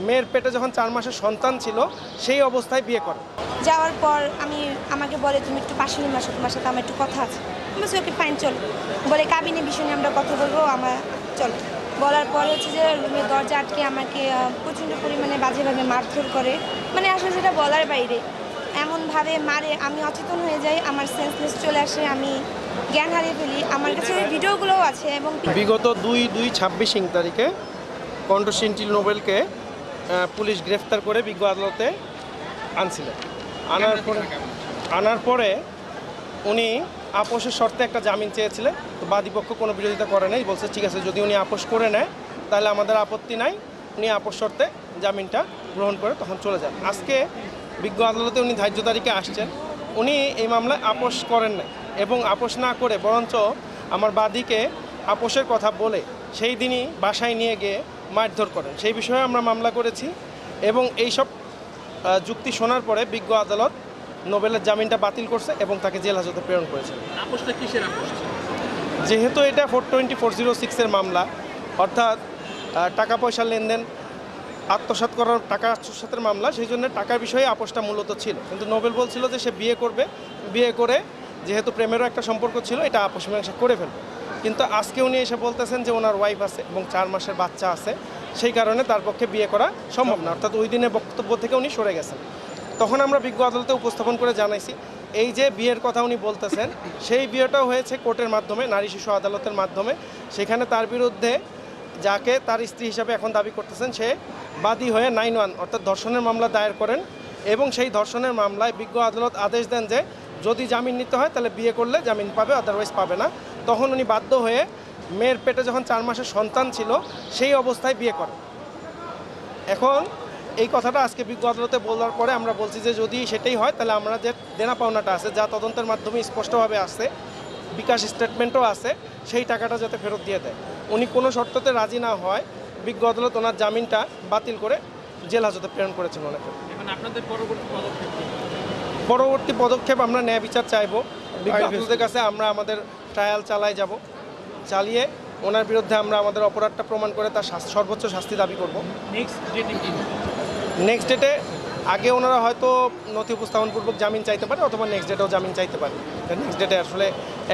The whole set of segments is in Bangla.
মেয়ের পেটে যখন 4 মাসের সন্তান ছিল সেই অবস্থায় বিয়ে করে। যাওয়ার পর আমাকে বলে তুমি একটু পাশে নিয়ে আসো, তোমার সাথে আমার একটু কথা আছে। আমি বলছি ওকে ফাইন, চলো। বলে কাবিনে বিষয় নিয়ে আমরা কথা বলবো, আমার চলো। বলার পরে হচ্ছে যে রুমের দরজা আটকে আমাকে প্রচণ্ড পরিমাণে বাজেভাবে মারধর করে, মানে আসলে যেটা বলার বাইরে। এমনভাবে মারে আমি অচেতন হয়ে যাই, আমার সেন্সলেস চলে আসে, আমি জ্ঞান হারিয়ে ফেলি। আমার কাছে ভিডিওগুলোও আছে। এবং বিগত 2/2/26 তারিখে কণ্ঠশিল্পী নোবেলকে পুলিশ গ্রেফতার করে বিজ্ঞ আদালতে আনছিলেন। আনার পরে উনি আপোষের শর্তে একটা জামিন চেয়েছিলেন, তো বাদীপক্ষ কোনো বিরোধিতা করে নাই, বলছে ঠিক আছে যদি উনি আপোষ করে নেয় তাহলে আমাদের আপত্তি নাই। উনি আপোষ শর্তে জামিনটা গ্রহণ করে তখন চলে যান। আজকে বিজ্ঞ আদালতে উনি ধার্য তারিখে আসছেন। উনি এই মামলায় আপোষ করেন নাই এবং আপোষ না করে বরঞ্চ আমার বাদীকে আপোষের কথা বলে সেই দিনই বাসায় নিয়ে গিয়ে মারধর করেন। সেই বিষয়ে আমরা মামলা করেছি এবং এইসব যুক্তি শোনার পরে বিজ্ঞ আদালত নোবেলের জামিনটা বাতিল করছে এবং তাকে জেল হাজতে প্রেরণ করেছে। আপোষটা কিসের আপোষ? যেহেতু এটা 424/06-এর মামলা, অর্থাৎ টাকা পয়সার লেনদেন আত্মসাৎ করার টাকা আত্মসাতের মামলা, সেই জন্য টাকার বিষয়ে আপোষটা মূলত ছিল। কিন্তু নোবেল বলছিল যে সে বিয়ে করবে, বিয়ে করে যেহেতু প্রেমেরও একটা সম্পর্ক ছিল এটা আপোষ মীমাংসা করে ফেলবে। কিন্তু আজকে উনি এসে বলতেছেন যে ওনার ওয়াইফ আছে এবং 4 মাসের বাচ্চা আছে, সেই কারণে তার পক্ষে বিয়ে করা সম্ভব না, অর্থাৎ ওই দিনের বক্তব্য থেকে উনি সরে গেছেন। তখন আমরা বিজ্ঞ আদালতে উপস্থাপন করে জানাইছি এই যে বিয়ের কথা উনি বলতেছেন সেই বিয়েটাও হয়েছে কোর্টের মাধ্যমে, নারী শিশু আদালতের মাধ্যমে। সেখানে তার বিরুদ্ধে যাকে তার স্ত্রী হিসাবে এখন দাবি করতেছেন সে বাদী হয়ে 9/1 অর্থাৎ ধর্ষণের মামলা দায়ের করেন এবং সেই ধর্ষণের মামলায় বিজ্ঞ আদালত আদেশ দেন যে যদি জামিন নিতে হয় তাহলে বিয়ে করলে জামিন পাবে, আদারওয়াইজ পাবে না। তখন উনি বাধ্য হয়ে মেয়ের পেটে যখন 4 মাসের সন্তান ছিল সেই অবস্থায় বিয়ে করেন। এখন এই কথাটা আজকে বিজ্ঞ আদালতে বলার পরে আমরা বলছি যে যদি সেটাই হয় তাহলে আমরা যে দেনা পাওনাটা আছে, যা তদন্তের মাধ্যমে স্পষ্টভাবে আসছে, বিকাশ স্টেটমেন্টও আছে, সেই টাকাটা যাতে ফেরত দিয়ে দেয়। উনি কোনো শর্ততে রাজি না হয় বিজ্ঞ আদালত ওনার জামিনটা বাতিল করে জেল হাজতে প্রেরণ করেছেন ওনাকে। এখন আপনাদের পরবর্তী পদক্ষেপ আমরা ন্যায় বিচার চাইব বিজ্ঞ আদালতের কাছে। আমরা আমাদের ট্রায়াল চালিয়ে ওনার বিরুদ্ধে আমরা আমাদের অপরাধটা প্রমাণ করে তার সর্বোচ্চ শাস্তি দাবি করব। নেক্সট ডেটে আগে ওনারা হয়তো নথি উপস্থাপনপূর্বক জামিন চাইতে পারে অথবা নেক্সট ডেটেও জামিন চাইতে পারে। নেক্সট ডেটে আসলে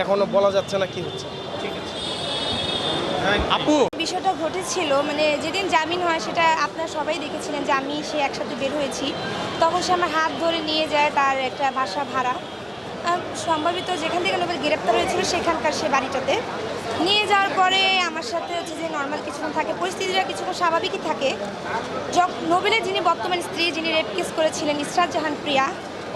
এখনও বলা যাচ্ছে না কি হচ্ছে। ঠিক আছে আপু, বিষয়টা ঘটেছিল মানে যেদিন জামিন হয় সেটা আপনারা সবাই দেখেছিলেন যে আমি সে একসাথে বের হয়েছি। তখন সে আমার হাত ধরে নিয়ে যায় তার একটা বাসা ভাড়া, সম্ভবত যেখান থেকে নোবেল গ্রেপ্তার হয়েছিল সেখানকার সে বাড়িটাতে নিয়ে যাওয়ার পরে আমার সাথে হচ্ছে যে নর্মাল কিছুক্ষণ থাকে, পরিস্থিতিটা কিছুক্ষণ স্বাভাবিকই থাকে। নোবেলের যিনি বর্তমান স্ত্রী, যিনি রেপ কেস করেছিলেন ইসরাত জাহান প্রিয়া,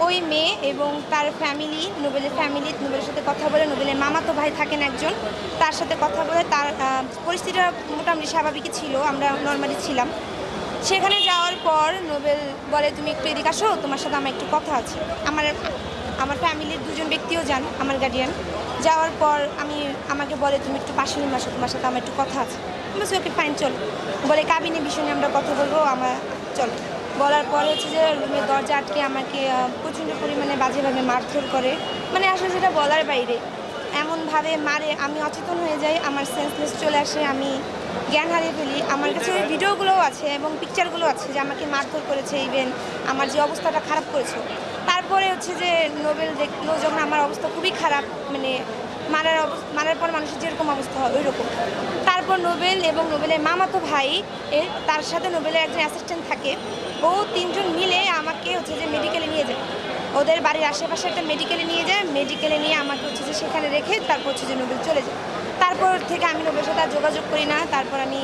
ওই মেয়ে এবং তার ফ্যামিলি, নোবেলের সাথে কথা বলে, নোবেলের মামাতো ভাই থাকেন একজন, তার সাথে কথা বলে তার পরিস্থিতিটা মোটামুটি স্বাভাবিকই ছিল, আমরা নর্মালি ছিলাম। সেখানে যাওয়ার পর নোবেল বলে তুমি একটু এদিকে আসো, তোমার সাথে আমার একটু কথা আছে। আমার ফ্যামিলির 2জন ব্যক্তিও যান, আমার গার্ডিয়ান। যাওয়ার পর আমাকে বলে তুমি একটু পাশে নিয়ে আসো, তোমার সাথে আমার একটু কথা আছে। আমি বলছি ওকে ফাইন, চলো। বলে কাবিনে বিষয় নিয়ে আমরা কথা বলবো, আমার চলো। বলার পরে হচ্ছে যে রুমের দরজা আটকে আমাকে প্রচণ্ড পরিমাণে বাজেভাবে মারধর করে, মানে আসলে যেটা বলার বাইরে। এমনভাবে মারে আমি অচেতন হয়ে যাই, আমার সেন্সলেস চলে আসে, আমি জ্ঞান হারিয়ে ফেলি। আমার কাছে ভিডিওগুলোও আছে এবং পিকচারগুলো আছে যে আমাকে মারধর করেছে, ইভেন আমার যে অবস্থাটা খারাপ করেছে। তারপরে হচ্ছে যে নোবেল দেখলো যখন আমার অবস্থা খুবই খারাপ, মানে মারার পর মানুষের যেরকম অবস্থা হয় ওই রকম। তারপর নোবেল এবং নোবেলের মামাতো ভাই তার সাথে নোবেলের একজন অ্যাসিস্ট্যান্ট থাকে, ও 3জন মিলে আমাকে হচ্ছে যে মেডিকেলে নিয়ে যায়, ওদের বাড়ির আশেপাশে একটা মেডিকেলে নিয়ে যায়। মেডিকেলে নিয়ে আমাকে হচ্ছে যে সেখানে রেখে তারপর হচ্ছে যে নোবেল চলে যায়। তারপর থেকে আমি নোবেলের সাথে আর যোগাযোগ করি না। তারপর আমি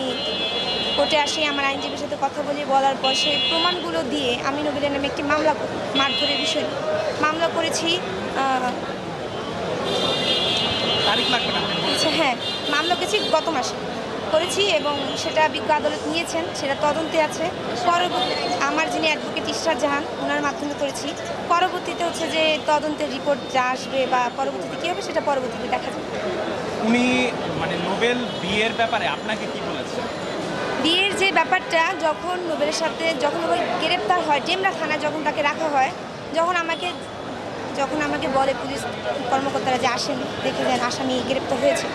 কোর্টে আসি, আমার আইনজীবীর সাথে কথা বলি, বলার পর সেই প্রমাণগুলো দিয়ে আমি নোবেলের নামে একটি মামলা করি, মারধরের বিষয়ে মামলা করেছি। আচ্ছা হ্যাঁ, মামলা করেছি গত মাসে করেছি এবং সেটা বিজ্ঞ আদালত নিয়েছেন, সেটা তদন্তে আছে। পরবর্তী আমার যিনি অ্যাডভোকেট ইসরাত জাহান, ওনার মাধ্যমে করেছি। পরবর্তীতে হচ্ছে যে তদন্তের রিপোর্ট যা আসবে বা পরবর্তীতে কী হবে সেটা পরবর্তীতে দেখা যাবে। উনি মানে নোবেল বিয়ের ব্যাপারে আপনাকে কি বলেছেন? বিয়ের যে ব্যাপারটা, যখন নোবেলের সাথে যখন ওই গ্রেপ্তার হয় ডেমরা থানায়, যখন তাকে রাখা হয়, যখন আমাকে বলে পুলিশ কর্মকর্তারা যে আসেন দেখে যান আসামি গ্রেপ্তার হয়েছে।